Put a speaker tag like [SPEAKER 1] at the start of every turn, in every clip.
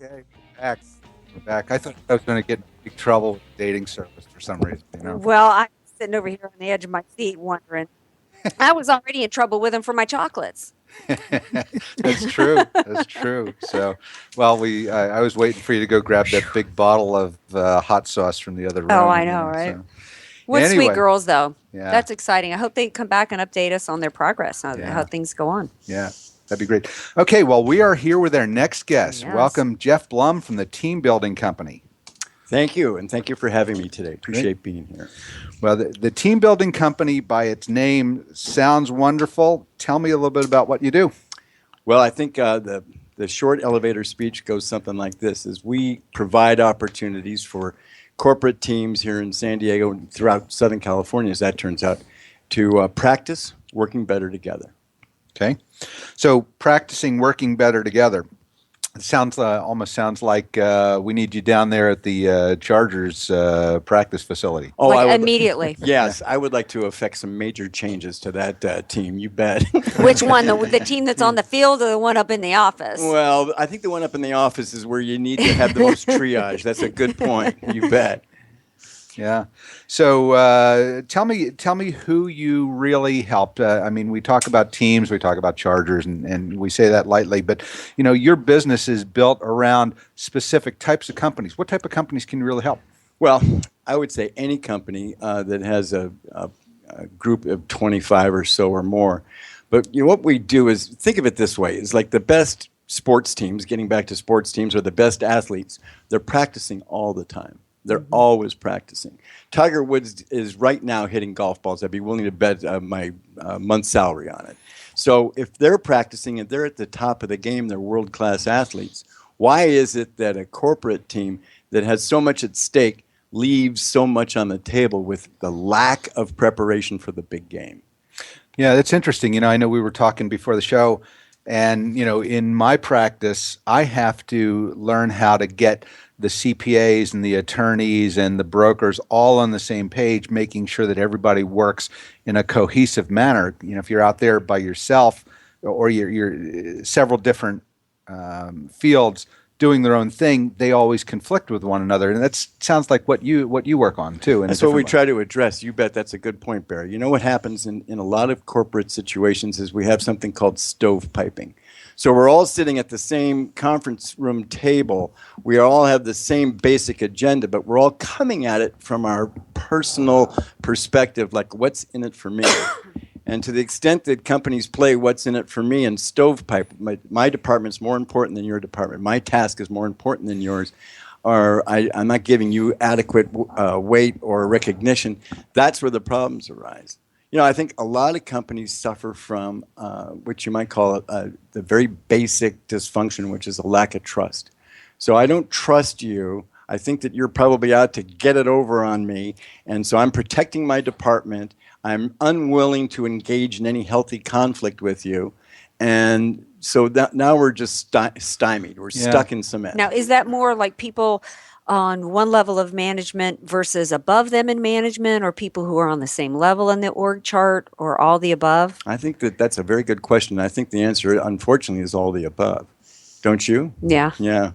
[SPEAKER 1] Okay, we're back. We're back. I thought I was going to get in big trouble with the dating service for some reason, you know?
[SPEAKER 2] Well, I'm sitting over here on the edge of my seat wondering. I was already in trouble with him for my chocolates.
[SPEAKER 1] That's true. That's true. So, well, I was waiting for you to go grab that big bottle of hot sauce from the other
[SPEAKER 2] Oh,
[SPEAKER 1] room,
[SPEAKER 2] I
[SPEAKER 1] you
[SPEAKER 2] know,
[SPEAKER 1] know.
[SPEAKER 2] right?
[SPEAKER 1] So,
[SPEAKER 2] What sweet
[SPEAKER 1] anyway,
[SPEAKER 2] girls, though.
[SPEAKER 1] yeah,
[SPEAKER 2] That's exciting. I hope they come back and update us on their progress, how
[SPEAKER 1] yeah,
[SPEAKER 2] things go on.
[SPEAKER 1] yeah. That'd be great. Okay, well, we are here with our next guest.
[SPEAKER 2] Yes.
[SPEAKER 1] Welcome, Jeff Blum from the Team Building Company.
[SPEAKER 3] Thank you, and thank you for having me today.
[SPEAKER 1] Great.
[SPEAKER 3] Appreciate being here.
[SPEAKER 1] Well, the Team Building Company, by its name, sounds wonderful. Tell me a little bit about what you do.
[SPEAKER 3] Well, I think the short elevator speech goes something like this: is we provide opportunities for corporate teams here in San Diego and throughout Southern California, as that turns out, to practice working better together.
[SPEAKER 1] Okay, so practicing working better together. It sounds almost sounds like we need you down there at the Chargers practice facility.
[SPEAKER 3] Oh,
[SPEAKER 2] Like
[SPEAKER 3] I would,
[SPEAKER 2] immediately.
[SPEAKER 3] yes, I would like to affect some major changes to that team. You bet.
[SPEAKER 2] Which one? The team that's on the field or the one up in the office?
[SPEAKER 3] Well, I think the one up in the office is where you need to have the most triage. That's a good point. You bet.
[SPEAKER 1] Yeah. So tell me who you really helped. I mean, we talk about teams, we talk about Chargers, and we say that lightly, but you know, your business is built around specific types of companies. What type of companies can you really help?
[SPEAKER 3] Well, I would say any company that has a group of 25 or so or more. But you know, what we do is think of it this way: it's like the best sports teams. Getting back to sports teams, or the best athletes. They're practicing all the time. They're always practicing. Tiger Woods is right now hitting golf balls. I'd be willing to bet my month's salary on it. So if they're practicing and they're at the top of the game, they're world-class athletes. Why is it that a corporate team that has so much at stake leaves so much on the table with the lack of preparation for the big game?
[SPEAKER 1] Yeah, that's interesting. You know, I know we were talking before the show, and you know, in my practice, I have to learn how to get the CPAs and the attorneys and the brokers all on the same page, making sure that everybody works in a cohesive manner. You know, if you're out there by yourself, or you're several different fields doing their own thing, they always conflict with one another, and that sounds like what you work on too.
[SPEAKER 3] That's what we try to address. You bet. That's a good point, Barry. You know what happens in a lot of corporate situations is we have something called stovepiping. So we're all sitting at the same conference room table. We all have the same basic agenda, but we're all coming at it from our personal perspective, like what's in it for me. And to the extent that companies play what's in it for me and stovepipe, my department's more important than your department, my task is more important than yours, or I'm not giving you adequate weight or recognition, that's where the problems arise. You know, I think a lot of companies suffer from what you might call the very basic dysfunction, which is a lack of trust. So I don't trust you. I think that you're probably out to get it over on me, and so I'm protecting my department. I'm unwilling to engage in any healthy conflict with you, and so now we're just stymied. We're stuck in cement.
[SPEAKER 2] Now, is that more like people on one level of management versus above them in management, or people who are on the same level in the org chart, or all the above?
[SPEAKER 3] I think that's a very good question. I think the answer, unfortunately, is all the above. Don't you?
[SPEAKER 2] Yeah.
[SPEAKER 3] Yeah.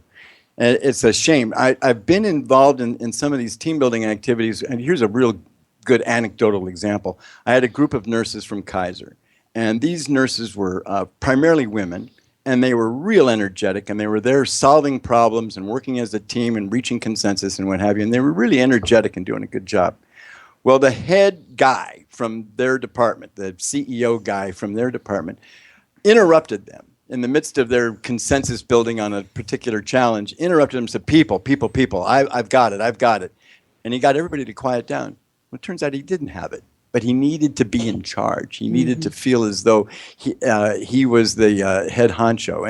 [SPEAKER 3] It's a shame. I've been involved in some of these team building activities, and here's a real good anecdotal example. I had a group of nurses from Kaiser, and these nurses were primarily women, and they were real energetic, and they were there solving problems and working as a team and reaching consensus and what have you, and they were really energetic and doing a good job. Well, the head guy from their department, the CEO guy from their department, interrupted them in the midst of their consensus building on a particular challenge, interrupted them and said, people, I've got it. And he got everybody to quiet down. Well, it turns out he didn't have it, but he needed to be in charge. He needed to feel as though he was the head honcho.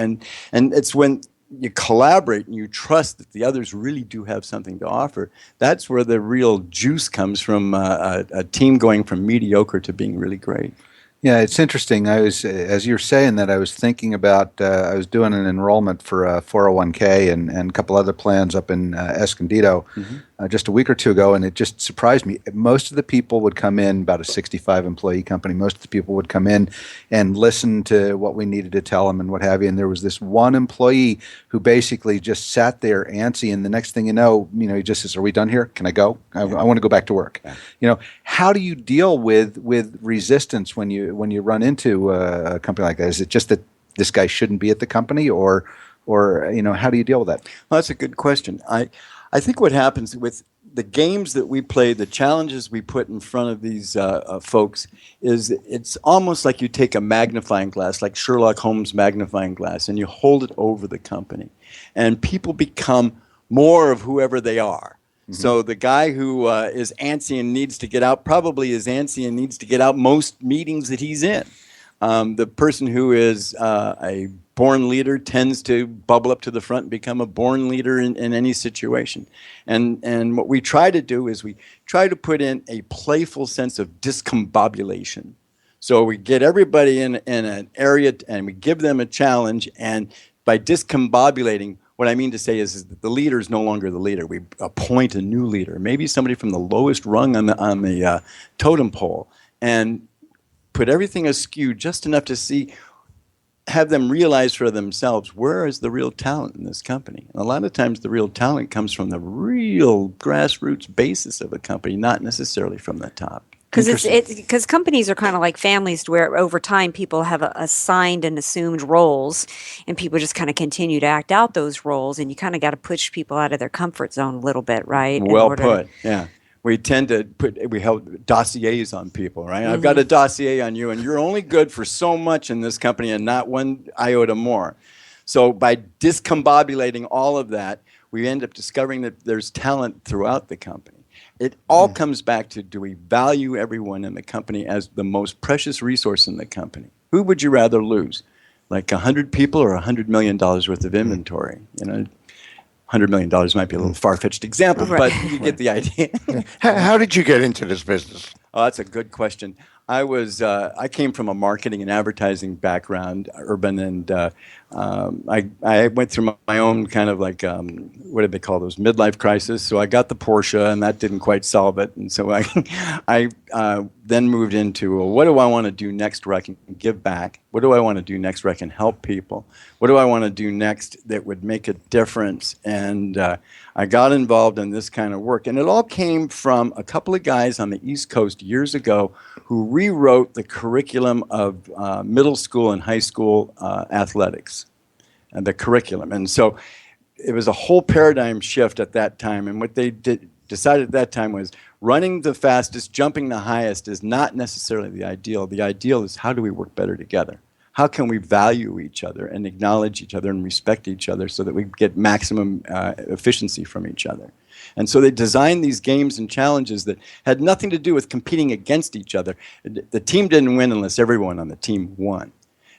[SPEAKER 3] And it's when you collaborate and you trust that the others really do have something to offer, that's where the real juice comes from a team going from mediocre to being really great.
[SPEAKER 1] Yeah, it's interesting. As you're saying that, I was thinking about, I was doing an enrollment for a 401k and a couple other plans up in Escondido just a week or two ago, and it just surprised me. Most of the people would come in, about a 65 employee company, most of the people would come in and listen to what we needed to tell them and what have you. And there was this one employee who basically just sat there antsy, and the next thing he just says, "Are we done here? Can I go? I want to go back to work." Yeah. How do you deal with resistance when you run into a company like that? Is it just that this guy shouldn't be at the company, or how do you deal with that?
[SPEAKER 3] Well, that's a good question. I think what happens with the games that we play, the challenges we put in front of these folks, is it's almost like you take a magnifying glass, like Sherlock Holmes' magnifying glass, and you hold it over the company. And people become more of whoever they are. Mm-hmm. So the guy who is antsy and needs to get out probably is antsy and needs to get out most meetings that he's in. The person who is a born leader tends to bubble up to the front and become a born leader in any situation. And what we try to do is we try to put in a playful sense of discombobulation. So we get everybody in an area and we give them a challenge, and by discombobulating, what I mean to say is that the leader is no longer the leader. We appoint a new leader, maybe somebody from the lowest rung on the totem pole, and put everything askew just enough to have them realize for themselves, where is the real talent in this company? And a lot of times the real talent comes from the real grassroots basis of a company, not necessarily from the top.
[SPEAKER 2] Because companies are kind of like families, where over time people have assigned and assumed roles, and people just kind of continue to act out those roles, and you kind of got to push people out of their comfort zone a little bit, right?
[SPEAKER 3] Well put, yeah. We tend to we have dossiers on people, right? Mm-hmm. I've got a dossier on you, and you're only good for so much in this company and not one iota more. So by discombobulating all of that, we end up discovering that there's talent throughout the company. It all comes back to, do we value everyone in the company as the most precious resource in the company? Who would you rather lose? Like 100 people or $100 million worth of inventory? $100 million might be a little far-fetched example, but you get the idea.
[SPEAKER 4] How did you get into this business?
[SPEAKER 3] Oh, that's a good question. I came from a marketing and advertising background, urban, and I went through my own kind of like, what did they call those, midlife crisis. So I got the Porsche, and that didn't quite solve it. And so I then moved into, well, what do I want to do next where I can give back? What do I want to do next where I can help people? What do I want to do next that would make a difference? And I got involved in this kind of work. And it all came from a couple of guys on the East Coast years ago who rewrote the curriculum of middle school and high school athletics, and the curriculum. And so it was a whole paradigm shift at that time. And what they decided at that time was running the fastest, jumping the highest is not necessarily the ideal. The ideal is, how do we work better together? How can we value each other and acknowledge each other and respect each other so that we get maximum efficiency from each other? And so they designed these games and challenges that had nothing to do with competing against each other. The team didn't win unless everyone on the team won.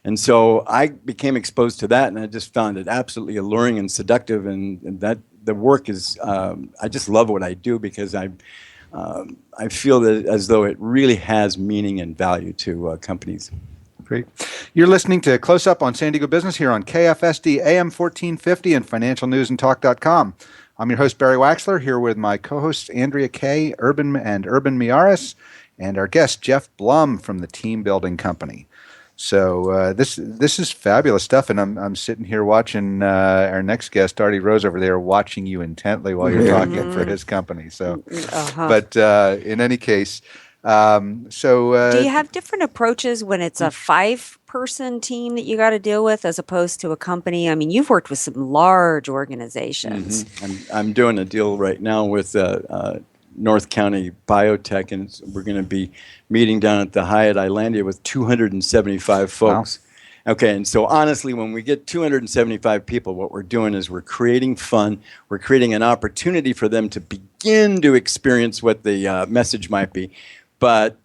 [SPEAKER 3] And so I became exposed to that, and I just found it absolutely alluring and seductive, and that the work is, I just love what I do, because I feel that as though it really has meaning and value to companies.
[SPEAKER 1] Great. You're listening to Close Up on San Diego Business here on KFSD AM 1450 and financialnewsandtalk.com. I'm your host, Barry Waxler, here with my co-hosts, Andrea Kay, Urban Miaris, and our guest, Jeff Blum from the TeamBuilding Company. So this is fabulous stuff, and I'm sitting here watching our next guest, Artie Rose, over there, watching you intently while you're talking for his company. So, but in any case, do you have different approaches when it's a 5-person team that you got to deal with as opposed to a company? I mean, you've worked with some large organizations.
[SPEAKER 3] Mm-hmm. I'm doing a deal right now with North County Biotech, and we're going to be meeting down at the Hyatt Islandia with 275 folks. Wow. Okay, and so honestly, when we get 275 people, what we're doing is we're creating fun. We're creating an opportunity for them to begin to experience what the message might be. But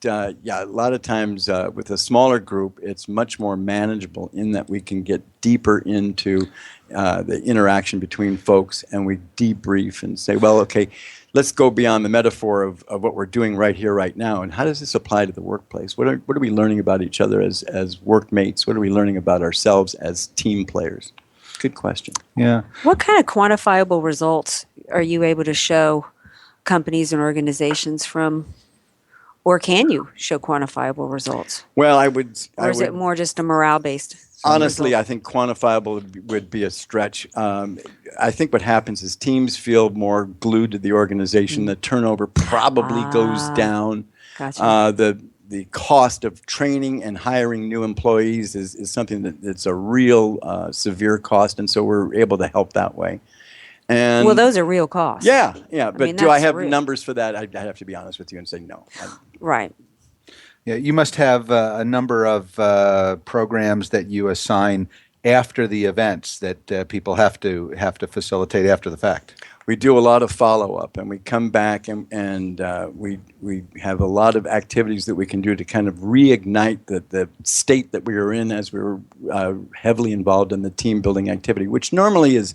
[SPEAKER 3] yeah, a lot of times with a smaller group, it's much more manageable in that we can get deeper into the interaction between folks, and we debrief and say, well, okay, let's go beyond the metaphor of what we're doing right here, right now, and how does this apply to the workplace? What are we learning about each other as workmates? What are we learning about ourselves as team players? Good question.
[SPEAKER 1] Yeah.
[SPEAKER 2] What kind of quantifiable results are you able to show companies and organizations from, or can you show quantifiable results?
[SPEAKER 3] Well,
[SPEAKER 2] Or is it more just a morale-based?
[SPEAKER 3] honestly,
[SPEAKER 2] result?
[SPEAKER 3] I think quantifiable would be a stretch. I think what happens is teams feel more glued to the organization. The turnover probably goes down.
[SPEAKER 2] Gotcha.
[SPEAKER 3] The cost of training and hiring new employees is something that's a real severe cost, and so we're able to help that way. And
[SPEAKER 2] Well, those are real costs.
[SPEAKER 3] yeah. But
[SPEAKER 2] mean,
[SPEAKER 3] do I
[SPEAKER 2] that's
[SPEAKER 3] have
[SPEAKER 2] real.
[SPEAKER 3] numbers for that? I'd have to be honest with you and say no.
[SPEAKER 2] Right.
[SPEAKER 1] Yeah, you must have a number of programs that you assign after the events that people have to facilitate after the fact.
[SPEAKER 3] We do a lot of follow-up, and we come back and we have a lot of activities that we can do to kind of reignite the state that we were in as we were heavily involved in the team building activity, which normally is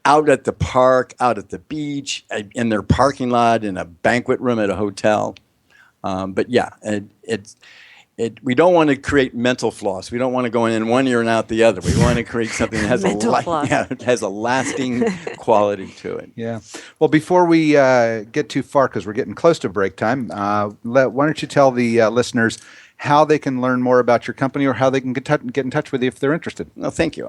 [SPEAKER 3] out at the park, out at the beach, in their parking lot, in a banquet room at a hotel. But yeah, we don't want to create mental floss. We don't want to go in one ear and out the other. We want to create something that has
[SPEAKER 2] Mental floss.
[SPEAKER 3] it has a lasting quality to it.
[SPEAKER 1] Yeah. Well, before we get too far, because we're getting close to break time, why don't you tell the listeners how they can learn more about your company or how they can get in touch with you if they're interested?
[SPEAKER 3] No, thank you.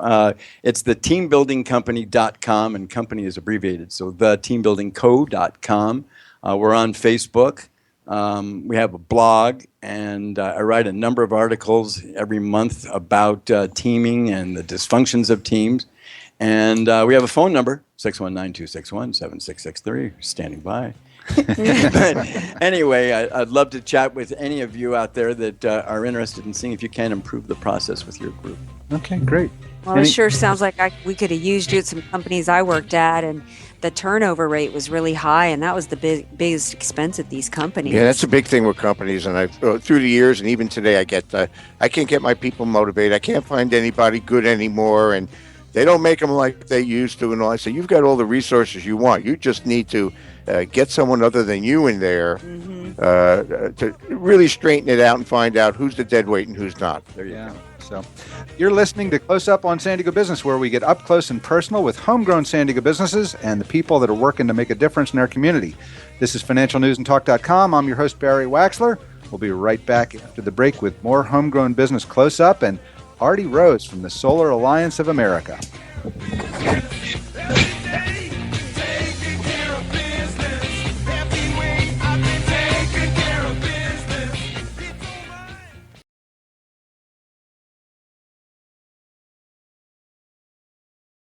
[SPEAKER 3] It's the teambuildingcompany.com, and company is abbreviated, so the teambuildingco.com. We're on Facebook. We have a blog, and I write a number of articles every month about teaming and the dysfunctions of teams. And we have a phone number, 619-261-7663, standing by. But anyway, I'd love to chat with any of you out there that are interested in seeing if you can improve the process with your group.
[SPEAKER 1] Okay, great.
[SPEAKER 2] Well, it sure sounds like we could have used you at some companies I worked at, and the turnover rate was really high, and that was the biggest expense at these companies.
[SPEAKER 4] Yeah, that's a big thing with companies. And through the years, and even today, I can't get my people motivated. I can't find anybody good anymore, and they don't make them like they used to. And all. I say, you've got all the resources you want. You just need to get someone other than you in there to really straighten it out and find out who's the dead weight and who's not.
[SPEAKER 3] There you go.
[SPEAKER 1] So you're listening to Close Up on San Diego Business, where we get up close and personal with homegrown San Diego businesses and the people that are working to make a difference in our community. This is financialnewsandtalk.com. I'm your host, Barry Waxler. We'll be right back after the break with more homegrown business Close Up and Artie Rose from the Solar Alliance of America.